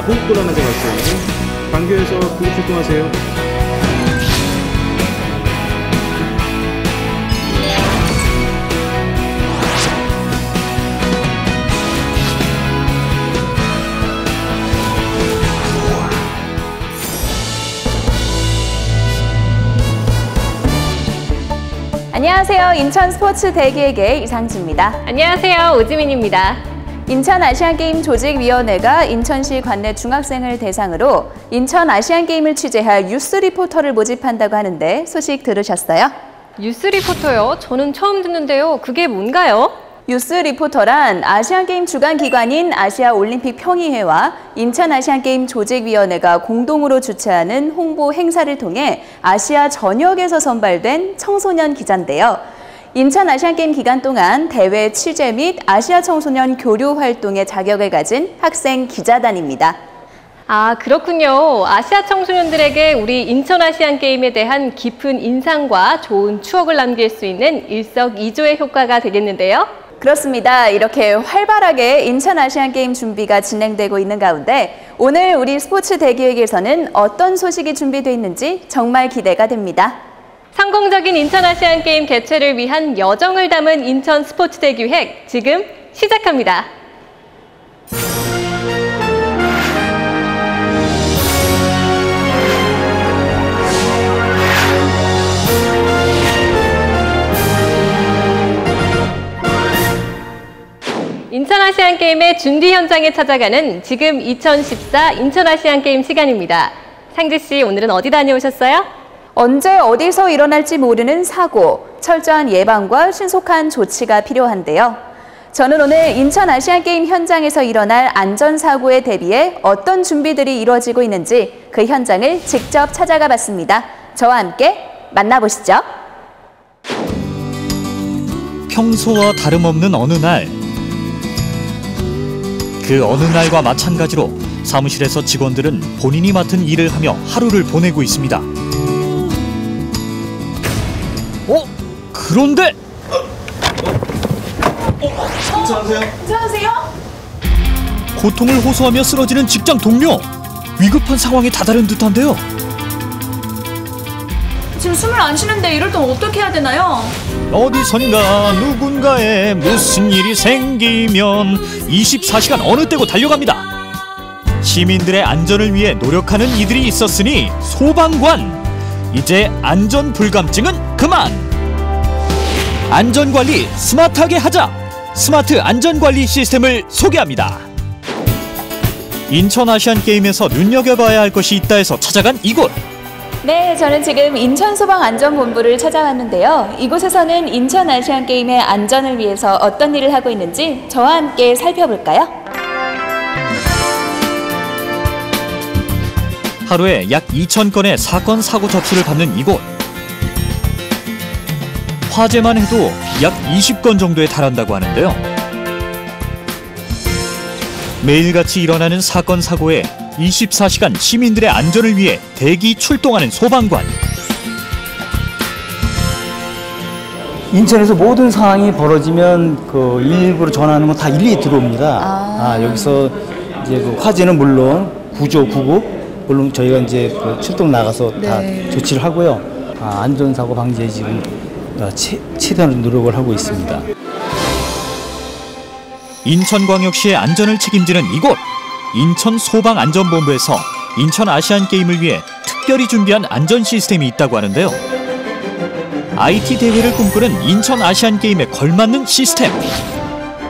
보급고라는 데가 있어요. 광교에서 보급 출동하세요. 안녕하세요. 인천 스포츠 대기획의 이상지입니다. 안녕하세요. 오지민입니다. 인천 아시안게임 조직위원회가 인천시 관내 중학생을 대상으로 인천 아시안게임을 취재할 뉴스 리포터를 모집한다고 하는데 소식 들으셨어요? 뉴스 리포터요? 저는 처음 듣는데요. 그게 뭔가요? 뉴스 리포터란 아시안게임 주관기관인 아시아올림픽평의회와 인천아시안게임 조직위원회가 공동으로 주최하는 홍보 행사를 통해 아시아 전역에서 선발된 청소년 기자인데요. 인천 아시안게임 기간 동안 대회 취재 및 아시아 청소년 교류 활동의 자격을 가진 학생 기자단입니다. 아, 그렇군요. 아시아 청소년들에게 우리 인천 아시안게임에 대한 깊은 인상과 좋은 추억을 남길 수 있는 일석이조의 효과가 되겠는데요. 그렇습니다. 이렇게 활발하게 인천 아시안게임 준비가 진행되고 있는 가운데 오늘 우리 스포츠 대기획에서는 어떤 소식이 준비되어 있는지 정말 기대가 됩니다. 성공적인 인천 아시안게임 개최를 위한 여정을 담은 인천 스포츠 대기획 지금 시작합니다. 인천 아시안게임의 준비 현장에 찾아가는 지금 2014 인천 아시안게임 시간입니다. 상지 씨, 오늘은 어디 다녀오셨어요? 언제 어디서 일어날지 모르는 사고, 철저한 예방과 신속한 조치가 필요한데요. 저는 오늘 인천 아시안게임 현장에서 일어날 안전사고에 대비해 어떤 준비들이 이루어지고 있는지 그 현장을 직접 찾아가 봤습니다. 저와 함께 만나보시죠. 평소와 다름없는 어느 날, 그 어느 날과 마찬가지로 사무실에서 직원들은 본인이 맡은 일을 하며 하루를 보내고 있습니다. 그런데! 괜찮으세요? 괜찮으세요? 고통을 호소하며 쓰러지는 직장 동료! 위급한 상황에 다다른 듯한데요. 지금 숨을 안 쉬는데 이럴 땐 어떻게 해야 되나요? 어디선가 누군가에 무슨 일이 생기면 24시간 어느 때고 달려갑니다. 시민들의 안전을 위해 노력하는 이들이 있었으니 소방관! 이제 안전 불감증은 그만! 안전관리 스마트하게 하자! 스마트 안전관리 시스템을 소개합니다. 인천 아시안게임에서 눈여겨봐야 할 것이 있다 해서 찾아간 이곳! 네, 저는 지금 인천소방안전본부를 찾아왔는데요. 이곳에서는 인천 아시안게임의 안전을 위해서 어떤 일을 하고 있는지 저와 함께 살펴볼까요? 하루에 약 2,000건의 사건, 사고 접수를 받는 이곳. 화재만 해도 약 20건 정도에 달한다고 하는데요. 매일같이 일어나는 사건, 사고에 24시간 시민들의 안전을 위해 대기 출동하는 소방관. 인천에서 모든 상황이 벌어지면 그 119로 전화하는 건 다 일일이 들어옵니다. 여기서 이제 그 화재는 물론 구조, 구급, 물론 저희가 이제 그 출동 나가서 다 조치를 하고요. 안전사고 방지에 지금 최대한 노력을 하고 있습니다. 인천광역시의 안전을 책임지는 이곳! 인천소방안전본부에서 인천 아시안게임을 위해 특별히 준비한 안전 시스템이 있다고 하는데요. IT 대회를 꿈꾸는 인천 아시안게임에 걸맞는 시스템!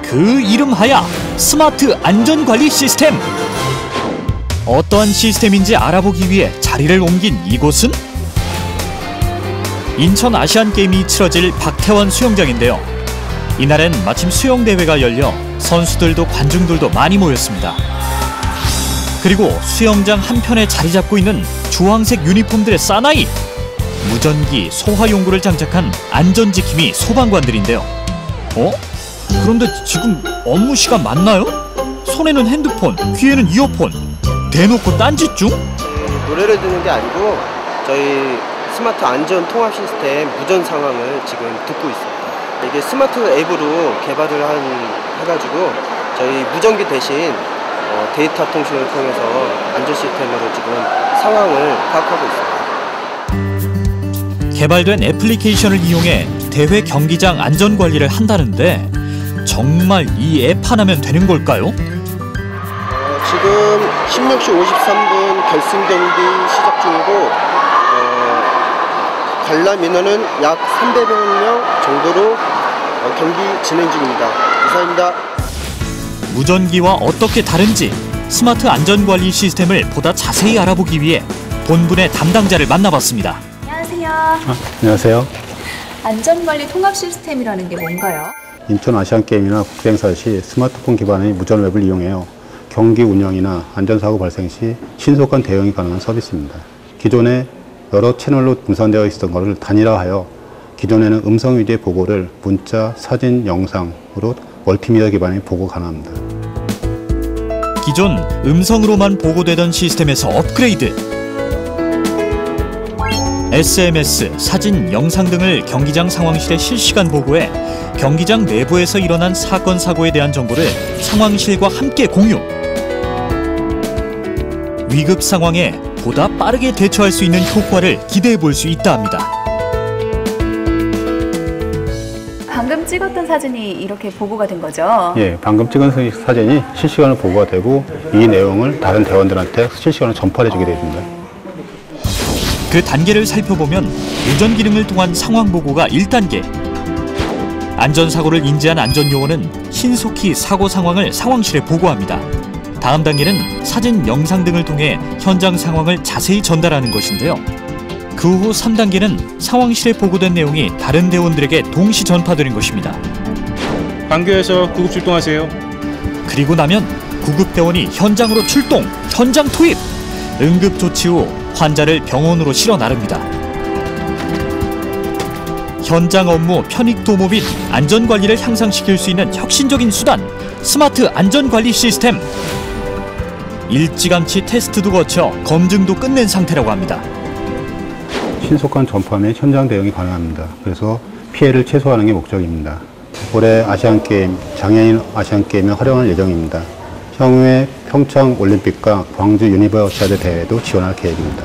그 이름하야 스마트 안전관리 시스템! 어떠한 시스템인지 알아보기 위해 자리를 옮긴 이곳은 인천 아시안게임이 치러질 박태원 수영장인데요. 이날엔 마침 수영대회가 열려 선수들도 관중들도 많이 모였습니다. 그리고 수영장 한편에 자리 잡고 있는 주황색 유니폼들의 사나이! 무전기, 소화용구를 장착한 안전지킴이 소방관들인데요. 그런데 지금 업무 시간 맞나요? 손에는 핸드폰, 귀에는 이어폰. 대놓고 딴짓 중? 노래를 듣는 게 아니고 저희 스마트 안전 통합 시스템 무전 상황을 지금 듣고 있습니다. 이게 스마트 앱으로 개발을 해가지고 저희 무전기 대신 데이터 통신을 통해서 안전 시스템으로 지금 상황을 파악하고 있습니다. 개발된 애플리케이션을 이용해 대회 경기장 안전 관리를 한다는데 정말 이 앱 하나면 되는 걸까요? 지금 16시 53분 결승 경기 시작 중이고 관람 인원은 약 300명 정도로 경기 진행 중입니다. 이상입니다. 무전기와 어떻게 다른지 스마트 안전관리 시스템을 보다 자세히 알아보기 위해 본분의 담당자를 만나봤습니다. 안녕하세요. 안녕하세요. 안전관리 통합 시스템이라는 게 뭔가요? 인천 아시안게임이나 국제행사 시 스마트폰 기반의 무전 웹을 이용해요. 경기 운영이나 안전사고 발생 시 신속한 대응이 가능한 서비스입니다. 기존에 여러 채널로 분산되어 있었던 것을 단일화하여 기존에는 음성 위주의 보고를 문자, 사진, 영상으로 멀티미디어 기반의 보고 가능합니다. 기존 음성으로만 보고되던 시스템에서 업그레이드. SMS, 사진, 영상 등을 경기장 상황실에 실시간 보고해 경기장 내부에서 일어난 사건, 사고에 대한 정보를 상황실과 함께 공유. 위급 상황에 보다 빠르게 대처할 수 있는 효과를 기대해 볼 수 있다 합니다. 방금 찍었던 사진이 이렇게 보고가 된 거죠? 예, 방금 찍은 사진이 실시간으로 보고가 되고 이 내용을 다른 대원들한테 실시간으로 전파해 주게 됩니다. 그 단계를 살펴보면 무전 기능을 통한 상황 보고가 1단계. 안전사고를 인지한 안전요원은 신속히 사고 상황을 상황실에 보고합니다. 다음 단계는 사진, 영상 등을 통해 현장 상황을 자세히 전달하는 것인데요. 그 후 3단계는 상황실에 보고된 내용이 다른 대원들에게 동시 전파되는 것입니다. 관계에서 구급 출동하세요. 그리고 나면 구급대원이 현장으로 출동, 현장 투입! 응급조치 후 환자를 병원으로 실어 나릅니다. 현장 업무 편익도모 및 안전관리를 향상시킬 수 있는 혁신적인 수단, 스마트 안전관리 시스템. 일찌감치 테스트도 거쳐 검증도 끝낸 상태라고 합니다. 신속한 전파 및 현장 대응이 가능합니다. 그래서 피해를 최소화하는 게 목적입니다. 올해 아시안게임, 장애인 아시안게임에 활용할 예정입니다. 향후에 평창 올림픽과 광주 유니버시아드 대회도 지원할 계획입니다.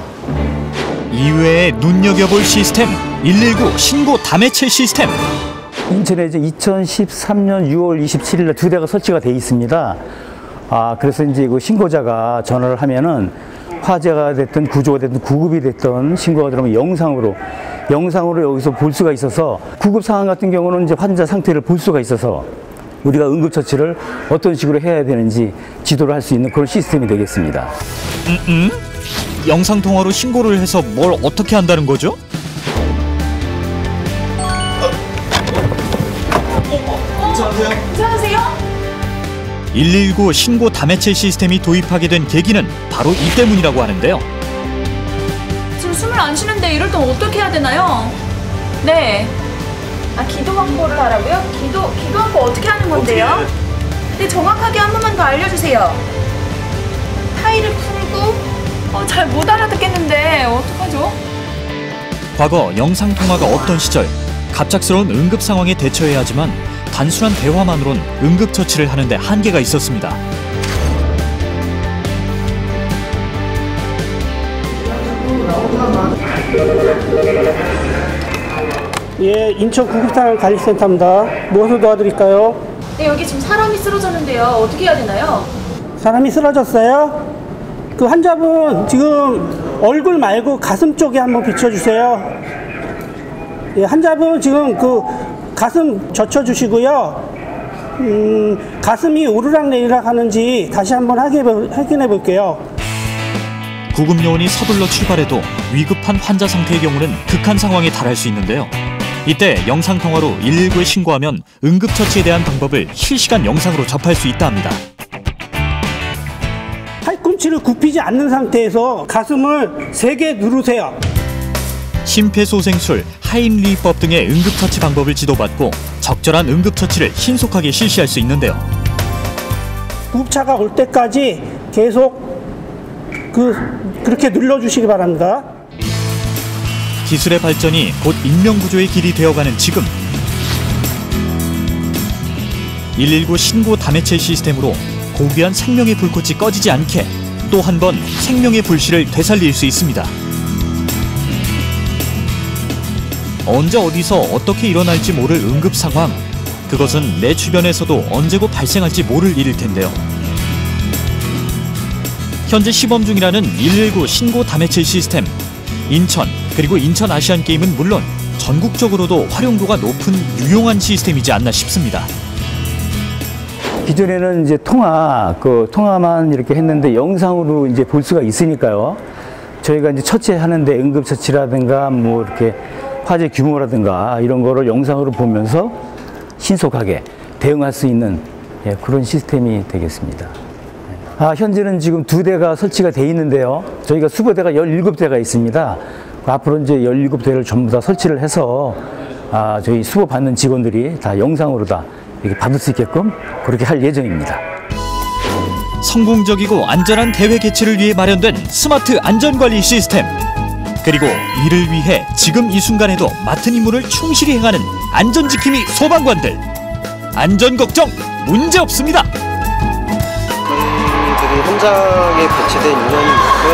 이외에 눈여겨볼 시스템, 119 신고 다매체 시스템. 인천에 이제 2013년 6월 27일에 2대가 설치가 돼 있습니다. 그래서 이제 그 신고자가 전화를 하면은 화재가 됐든 구조가 됐든 구급이 됐든 신고가 들어오면 영상으로 여기서 볼 수가 있어서 구급 상황 같은 경우는 이제 환자 상태를 볼 수가 있어서 우리가 응급처치를 어떤 식으로 해야 되는지 지도를 할 수 있는 그런 시스템이 되겠습니다. 영상통화로 신고를 해서 뭘 어떻게 한다는 거죠? 괜찮으세요? 119 신고 다매체 시스템이 도입하게 된 계기는 바로 이 때문이라고 하는데요. 지금 숨을 안 쉬는데 이럴 땐 어떻게 해야 되나요? 네. 기도 확보를 하라고요? 기도 확보 어떻게 하는 건데요? 네, 정확하게 한 번만 더 알려주세요. 파일을 풀고 잘 못 알아듣겠는데 어떡하죠? 과거 영상통화가 없던 시절 갑작스러운 응급 상황에 대처해야 하지만 단순한 대화만으론 응급처치를 하는데 한계가 있었습니다. 예, 인천 구급상황관리센터입니다. 무엇을 도와드릴까요? 네, 여기 지금 사람이 쓰러졌는데요. 어떻게 해야 되나요? 사람이 쓰러졌어요? 그 환자분 지금 얼굴 말고 가슴 쪽에 한번 비춰주세요. 예, 환자분 지금 그 가슴 젖혀주시고요. 가슴이 오르락내리락 하는지 다시 한번 확인해 볼게요. 구급요원이 서둘러 출발해도 위급한 환자 상태의 경우는 극한 상황에 달할 수 있는데요. 이때 영상통화로 119에 신고하면 응급처치에 대한 방법을 실시간 영상으로 접할 수 있다 합니다. 팔꿈치를 굽히지 않는 상태에서 가슴을 세게 누르세요. 심폐소생술, 하임리히법 등의 응급처치 방법을 지도받고 적절한 응급처치를 신속하게 실시할 수 있는데요. 구급차가 올 때까지 계속 그렇게 눌러주시기 바랍니다. 기술의 발전이 곧 인명구조의 길이 되어가는 지금 119 신고 다매체 시스템으로 고귀한 생명의 불꽃이 꺼지지 않게 또 한 번 생명의 불씨를 되살릴 수 있습니다. 언제 어디서 어떻게 일어날지 모를 응급 상황, 그것은 내 주변에서도 언제고 발생할지 모를 일일 텐데요. 현재 시범 중이라는 119 신고 담해칠 시스템, 인천 그리고 인천 아시안게임은 물론 전국적으로도 활용도가 높은 유용한 시스템이지 않나 싶습니다. 기존에는 이제 통화만 이렇게 했는데 영상으로 이제 볼 수가 있으니까요. 저희가 이제 처치하는데 응급처치라든가 뭐 이렇게 화재 규모라든가 이런 거를 영상으로 보면서 신속하게 대응할 수 있는 그런 시스템이 되겠습니다. 현재는 지금 2대가 설치가 돼 있는데요. 저희가 수거대가 17대가 있습니다. 앞으로 이제 17대를 전부 다 설치를 해서 저희 수거 받는 직원들이 다 영상으로 다 이렇게 받을 수 있게끔 그렇게 할 예정입니다. 성공적이고 안전한 대회 개최를 위해 마련된 스마트 안전관리 시스템, 그리고 이를 위해 지금 이 순간에도 맡은 임무를 충실히 행하는 안전지킴이 소방관들. 안전 걱정 문제 없습니다. 저희들이 현장에 배치된 인원만큼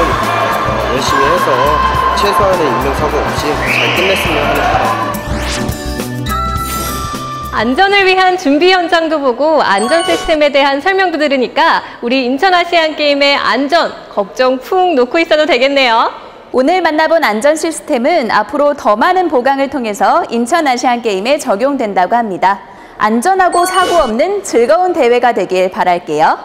열심히 해서 최소한의 인명사고 없이 잘 끝냈으면 하는 바람. 안전을 위한 준비 현장도 보고 안전 시스템에 대한 설명도 들으니까 우리 인천 아시안게임의 안전 걱정 푹 놓고 있어도 되겠네요. 오늘 만나본 안전 시스템은 앞으로 더 많은 보강을 통해서 인천 아시안게임에 적용된다고 합니다. 안전하고 사고 없는 즐거운 대회가 되길 바랄게요.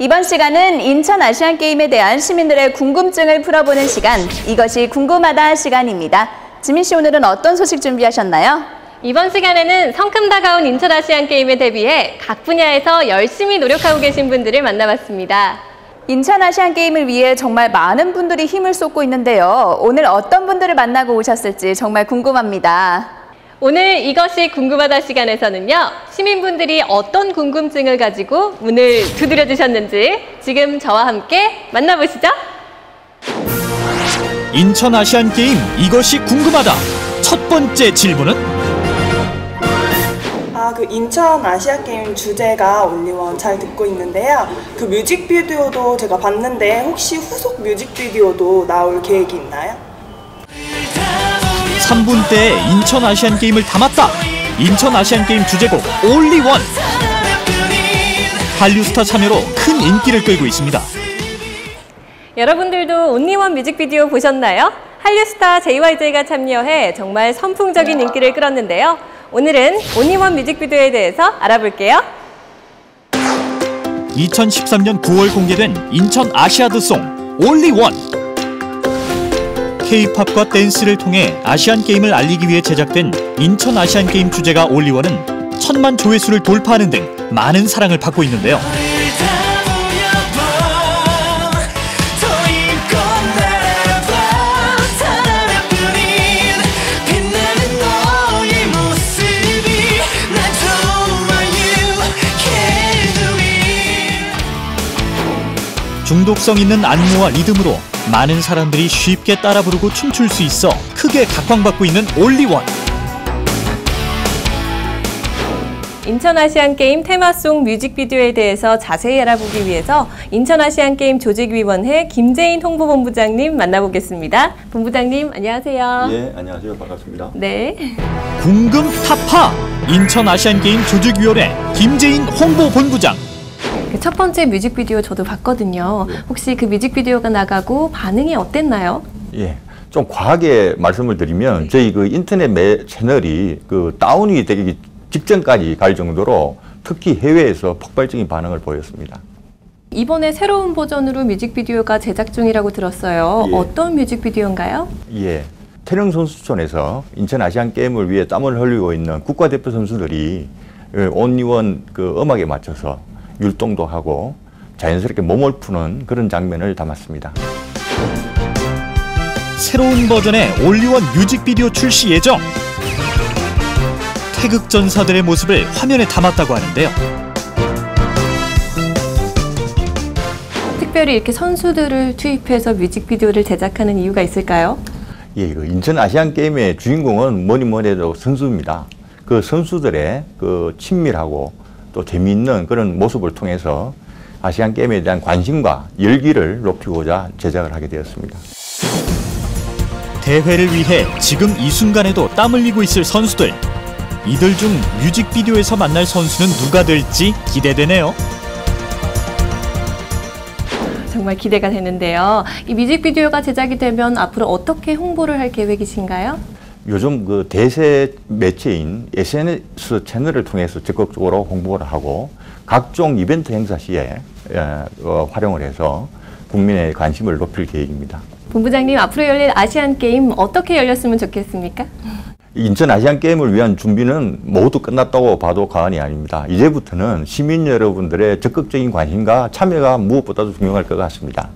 이번 시간은 인천 아시안게임에 대한 시민들의 궁금증을 풀어보는 시간, 이것이 궁금하다 시간입니다. 지민 씨, 오늘은 어떤 소식 준비하셨나요? 이번 시간에는 성큼 다가온 인천 아시안게임에 대비해 각 분야에서 열심히 노력하고 계신 분들을 만나봤습니다. 인천 아시안게임을 위해 정말 많은 분들이 힘을 쏟고 있는데요. 오늘 어떤 분들을 만나고 오셨을지 정말 궁금합니다. 오늘 이것이 궁금하다 시간에서는요, 시민분들이 어떤 궁금증을 가지고 문을 두드려 주셨는지 지금 저와 함께 만나보시죠. 인천 아시안게임 이것이 궁금하다. 첫 번째 질문은? 인천 아시안게임 주제가 온리원 잘 듣고 있는데요. 그 뮤직비디오도 제가 봤는데 혹시 후속 뮤직비디오도 나올 계획이 있나요? 3분 때에 인천 아시안게임을 담았다. 인천 아시안게임 주제곡 올리원. 한류스타 참여로 큰 인기를 끌고 있습니다. 여러분들도 온리원 뮤직비디오 보셨나요? 한류스타 JYJ가 참여해 정말 선풍적인 인기를 끌었는데요. 오늘은 온리원 뮤직비디오에 대해서 알아볼게요. 2013년 9월 공개된 인천 아시아드송 올리원. K-팝과 댄스를 통해 아시안게임을 알리기 위해 제작된 인천 아시안게임 주제가 올리원은 1000만 조회수를 돌파하는 등 많은 사랑을 받고 있는데요. 중독성 있는 안무와 리듬으로 많은 사람들이 쉽게 따라 부르고 춤출 수 있어 크게 각광받고 있는 올리원. 인천 아시안게임 테마송 뮤직비디오에 대해서 자세히 알아보기 위해서 인천 아시안게임 조직위원회 김재인 홍보본부장님 만나보겠습니다. 본부장님, 안녕하세요. 예, 안녕하세요. 반갑습니다. 네. 궁금 타파! 인천 아시안게임 조직위원회 김재인 홍보본부장. 첫 번째 뮤직비디오 저도 봤거든요. 혹시 그 뮤직비디오가 나가고 반응이 어땠나요? 예, 좀 과하게 말씀을 드리면 저희 그 인터넷 채널이 다운이 되기 직전까지 갈 정도로 특히 해외에서 폭발적인 반응을 보였습니다. 이번에 새로운 버전으로 뮤직비디오가 제작 중이라고 들었어요. 예. 어떤 뮤직비디오인가요? 예, 태릉 선수촌에서 인천 아시안 게임을 위해 땀을 흘리고 있는 국가대표 선수들이 온리원 음악에 맞춰서 율동도 하고 자연스럽게 몸을 푸는 그런 장면을 담았습니다. 새로운 버전의 올리원 뮤직비디오 출시 예정. 태극전사들의 모습을 화면에 담았다고 하는데요. 특별히 이렇게 선수들을 투입해서 뮤직비디오를 제작하는 이유가 있을까요? 예, 그 인천 아시안 게임의 주인공은 뭐니 해도 선수입니다. 그 선수들의 그 친밀하고 또 재미있는 그런 모습을 통해서 아시안 게임에 대한 관심과 열기를 높이고자 제작을 하게 되었습니다. 대회를 위해 지금 이 순간에도 땀 흘리고 있을 선수들. 이들 중 뮤직비디오에서 만날 선수는 누가 될지 기대되네요. 정말 기대가 되는데요. 이 뮤직비디오가 제작이 되면 앞으로 어떻게 홍보를 할 계획이신가요? 요즘 그 대세 매체인 SNS 채널을 통해서 적극적으로 홍보를 하고 각종 이벤트 행사 시에 활용을 해서 국민의 관심을 높일 계획입니다. 본부장님, 앞으로 열릴 아시안 게임 어떻게 열렸으면 좋겠습니까? 인천 아시안 게임을 위한 준비는 모두 끝났다고 봐도 과언이 아닙니다. 이제부터는 시민 여러분들의 적극적인 관심과 참여가 무엇보다도 중요할 것 같습니다.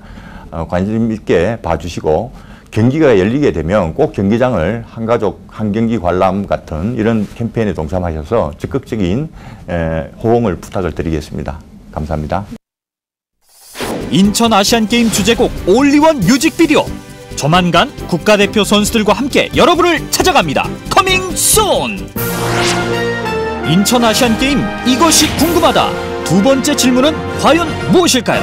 관심 있게 봐주시고 경기가 열리게 되면 꼭 경기장을 한가족 한경기 관람 같은 이런 캠페인에 동참하셔서 적극적인 호응을 부탁을 드리겠습니다. 감사합니다. 인천 아시안게임 주제곡 올리원 뮤직비디오. 조만간 국가대표 선수들과 함께 여러분을 찾아갑니다. 커밍 순! 인천 아시안게임 이것이 궁금하다. 두 번째 질문은 과연 무엇일까요?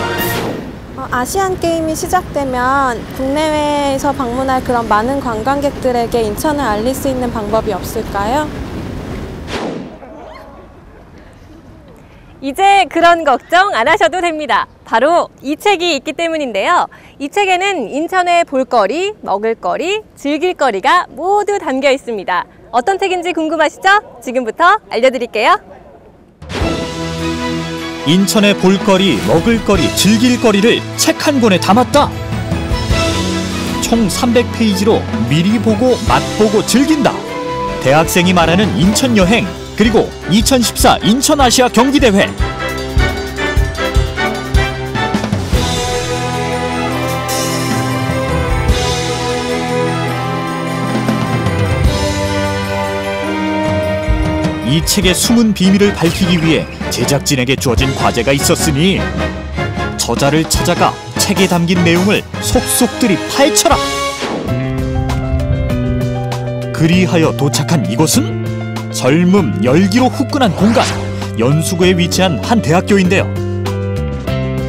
아시안게임이 시작되면 국내외에서 방문할 그런 많은 관광객들에게 인천을 알릴 수 있는 방법이 없을까요? 이제 그런 걱정 안 하셔도 됩니다. 바로 이 책이 있기 때문인데요. 이 책에는 인천의 볼거리, 먹을거리, 즐길거리가 모두 담겨 있습니다. 어떤 책인지 궁금하시죠? 지금부터 알려드릴게요. 인천의 볼거리, 먹을거리, 즐길거리를 책 한 권에 담았다. 총 300페이지로 미리 보고 맛보고 즐긴다. 대학생이 말하는 인천 여행, 그리고 2014 인천 아시아 경기대회. 이 책의 숨은 비밀을 밝히기 위해 제작진에게 주어진 과제가 있었으니 저자를 찾아가 책에 담긴 내용을 속속들이 파헤쳐라. 그리하여 도착한 이곳은 젊음, 열기로 후끈한 공간, 연수구에 위치한 한 대학교인데요.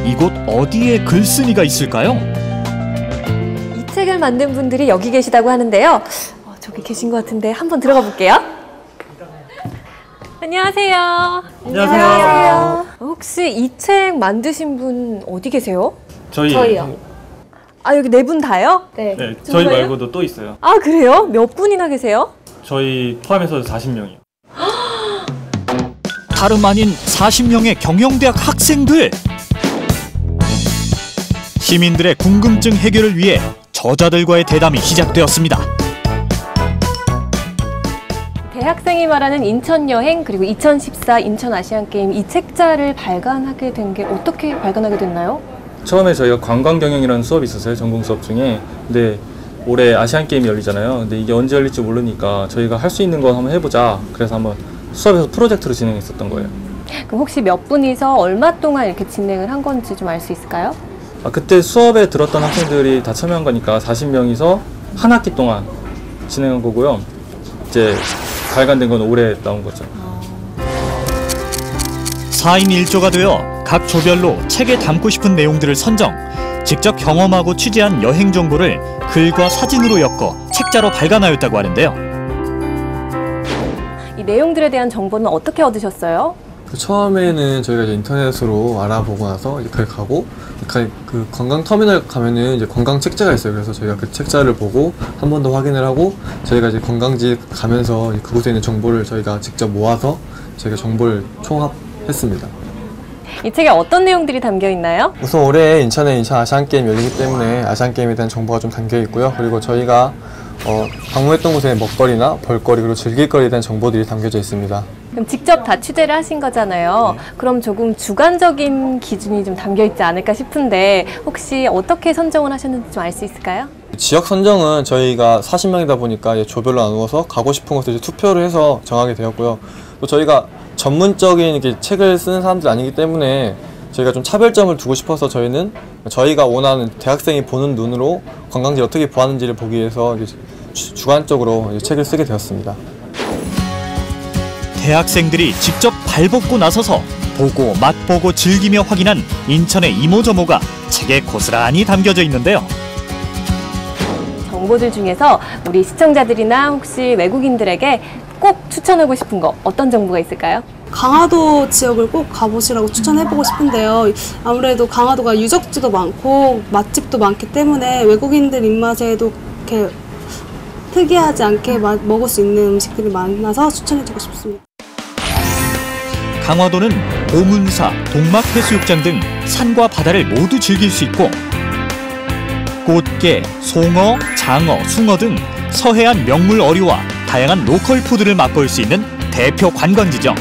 이곳 어디에 글쓴이가 있을까요? 이 책을 만든 분들이 여기 계시다고 하는데요. 저기 계신 것 같은데 한번 들어가 볼게요. 안녕하세요. 안녕하세요. 혹시 이 책 만드신 분 어디 계세요? 저희요. 아, 여기 네 분 다요? 네. 저희 말고도 또 있어요. 아, 그래요? 몇 분이나 계세요? 저희 포함해서 40명이요. 다름 아닌 40명의 경영대학 학생들. 시민들의 궁금증 해결을 위해 저자들과의 대담이 시작되었습니다. 대학생이 말하는 인천 여행, 그리고 2014 인천 아시안 게임, 이 책자를 발간하게 된 게 어떻게 발간하게 됐나요? 처음에 저희가 관광경영이라는 수업이 있었어요. 전공 수업 중에. 근데 올해 아시안 게임이 열리잖아요. 근데 이게 언제 열릴지 모르니까 저희가 할 수 있는 거 한번 해보자. 그래서 한번 수업에서 프로젝트로 진행했었던 거예요. 그럼 혹시 몇 분이서 얼마 동안 이렇게 진행을 한 건지 좀 알 수 있을까요? 그때 수업에 들었던 학생들이 다 참여한 거니까 40명이서 한 학기 동안 진행한 거고요. 이제 발간된 건 올해 나온 거죠. 4인 1조가 되어 각 조별로 책에 담고 싶은 내용들을 선정, 직접 경험하고 취재한 여행 정보를 글과 사진으로 엮어 책자로 발간하였다고 하는데요. 이 내용들에 대한 정보는 어떻게 얻으셨어요? 처음에는 저희가 이제 인터넷으로 알아보고 나서 이제 거기 가고 그 관광 터미널 가면은 이제 관광 책자가 있어요. 그래서 저희가 그 책자를 보고 한 번 더 확인을 하고 저희가 이제 관광지 가면서 그곳에 있는 정보를 저희가 직접 모아서 저희가 정보를 총합했습니다. 이 책에 어떤 내용들이 담겨 있나요? 우선 올해 인천 아시안게임 열리기 때문에 아시안게임에 대한 정보가 좀 담겨 있고요. 그리고 저희가 방문했던 곳의 먹거리나 볼거리 그리고 즐길거리에 대한 정보들이 담겨져 있습니다. 그럼 직접 다 취재를 하신 거잖아요. 네. 그럼 조금 주관적인 기준이 좀 담겨 있지 않을까 싶은데 혹시 어떻게 선정을 하셨는지 좀 알 수 있을까요? 지역 선정은 저희가 40명이다 보니까 조별로 나누어서 가고 싶은 곳에 투표를 해서 정하게 되었고요. 또 저희가 전문적인 책을 쓰는 사람들이 아니기 때문에 저희가 좀 차별점을 두고 싶어서 저희는 저희가 원하는 대학생이 보는 눈으로 관광지를 어떻게 보았는지를 보기 위해서 주관적으로 책을 쓰게 되었습니다. 대학생들이 직접 발벗고 나서서 보고 맛보고 즐기며 확인한 인천의 이모저모가 책에 고스란히 담겨져 있는데요. 정보들 중에서 우리 시청자들이나 혹시 외국인들에게 꼭 추천하고 싶은 거 어떤 정보가 있을까요? 강화도 지역을 꼭 가보시라고 추천해보고 싶은데요. 아무래도 강화도가 유적지도 많고 맛집도 많기 때문에 외국인들 입맛에도 이렇게 특이하지 않게 먹을 수 있는 음식들이 많아서 추천해주고 싶습니다. 강화도는 오문사, 동막해수욕장 등 산과 바다를 모두 즐길 수 있고 꽃게, 송어, 장어, 숭어 등 서해안 명물 어류와 다양한 로컬 푸드를 맛볼 수 있는 대표 관광지죠.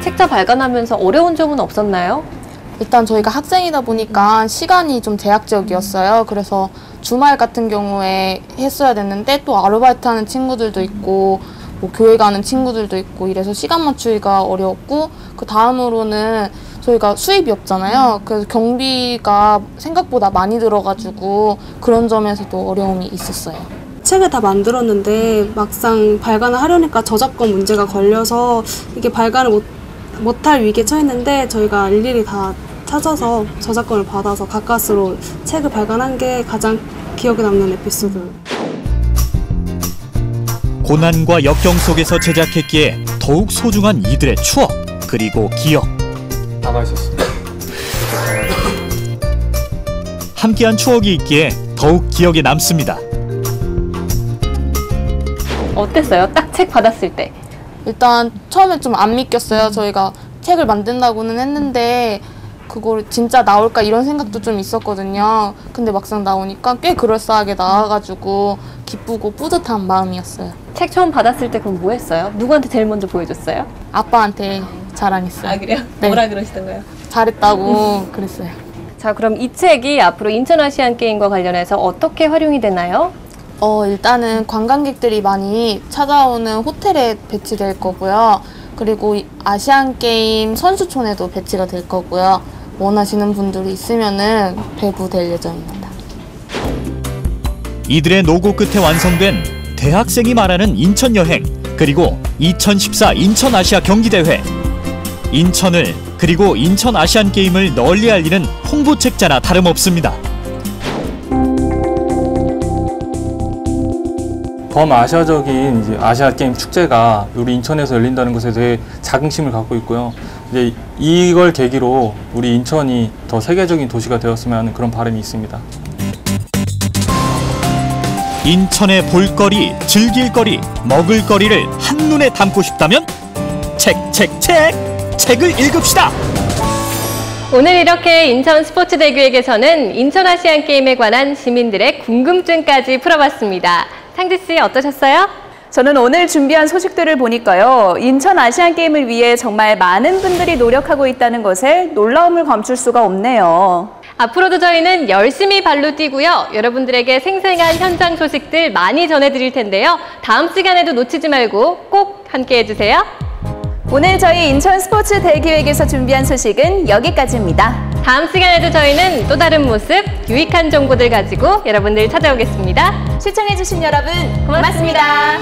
책자 발간하면서 어려운 점은 없었나요? 일단 저희가 학생이다 보니까 시간이 좀 제약적이었어요. 그래서 주말 같은 경우에 했어야 됐는데 또 아르바이트 하는 친구들도 있고 뭐 교회 가는 친구들도 있고 이래서 시간 맞추기가 어려웠고 그 다음으로는 저희가 수입이 없잖아요. 그래서 경비가 생각보다 많이 들어가지고 그런 점에서도 어려움이 있었어요. 책을 다 만들었는데 막상 발간을 하려니까 저작권 문제가 걸려서 이게 발간을 못할 위기에 처했는데 저희가 일일이 다 찾아서 저작권을 받아서 가까스로 책을 발간한 게 가장 기억에 남는 에피소드. 고난과 역경 속에서 제작했기에 더욱 소중한 이들의 추억 그리고 기억. 남아 있었습니다. 함께한 추억이 있기에 더욱 기억에 남습니다. 어땠어요? 딱 책 받았을 때. 일단 처음에 좀 안 믿겼어요. 저희가 책을 만든다고는 했는데 그걸 진짜 나올까 이런 생각도 좀 있었거든요. 근데 막상 나오니까 꽤 그럴싸하게 나와가지고 기쁘고 뿌듯한 마음이었어요. 책 처음 받았을 때 그럼 뭐 했어요? 누구한테 제일 먼저 보여줬어요? 아빠한테 자랑했어요. 아 그래요? 네. 뭐라 그러시던가요? 잘했다고 그랬어요. 자 그럼 이 책이 앞으로 인천 아시안 게임과 관련해서 어떻게 활용이 되나요? 일단은 관광객들이 많이 찾아오는 호텔에 배치될 거고요. 그리고 아시안 게임 선수촌에도 배치가 될 거고요. 원하시는 분들이 있으면은 배부될 예정입니다. 이들의 노고 끝에 완성된 대학생이 말하는 인천 여행 그리고 2014 인천 아시아 경기대회. 인천을 그리고 인천 아시안 게임을 널리 알리는 홍보 책자나 다름없습니다. 범아시아적인 이제 아시아 게임 축제가 우리 인천에서 열린다는 것에 대해 자긍심을 갖고 있고요. 이제 이걸 계기로 우리 인천이 더 세계적인 도시가 되었으면 하는 그런 바람이 있습니다. 인천의 볼거리, 즐길거리, 먹을거리를 한눈에 담고 싶다면 책을 읽읍시다. 오늘 이렇게 인천 스포츠대교에게서는 인천 아시안 게임에 관한 시민들의 궁금증까지 풀어봤습니다. 상지 씨 어떠셨어요? 저는 오늘 준비한 소식들을 보니까요. 인천 아시안 게임을 위해 정말 많은 분들이 노력하고 있다는 것에 놀라움을 감출 수가 없네요. 앞으로도 저희는 열심히 발로 뛰고요. 여러분들에게 생생한 현장 소식들 많이 전해드릴 텐데요. 다음 시간에도 놓치지 말고 꼭 함께해 주세요. 오늘 저희 인천 스포츠 대기획에서 준비한 소식은 여기까지입니다. 다음 시간에도 저희는 또 다른 모습, 유익한 정보들 가지고 여러분들 찾아오겠습니다. 시청해주신 여러분 고맙습니다.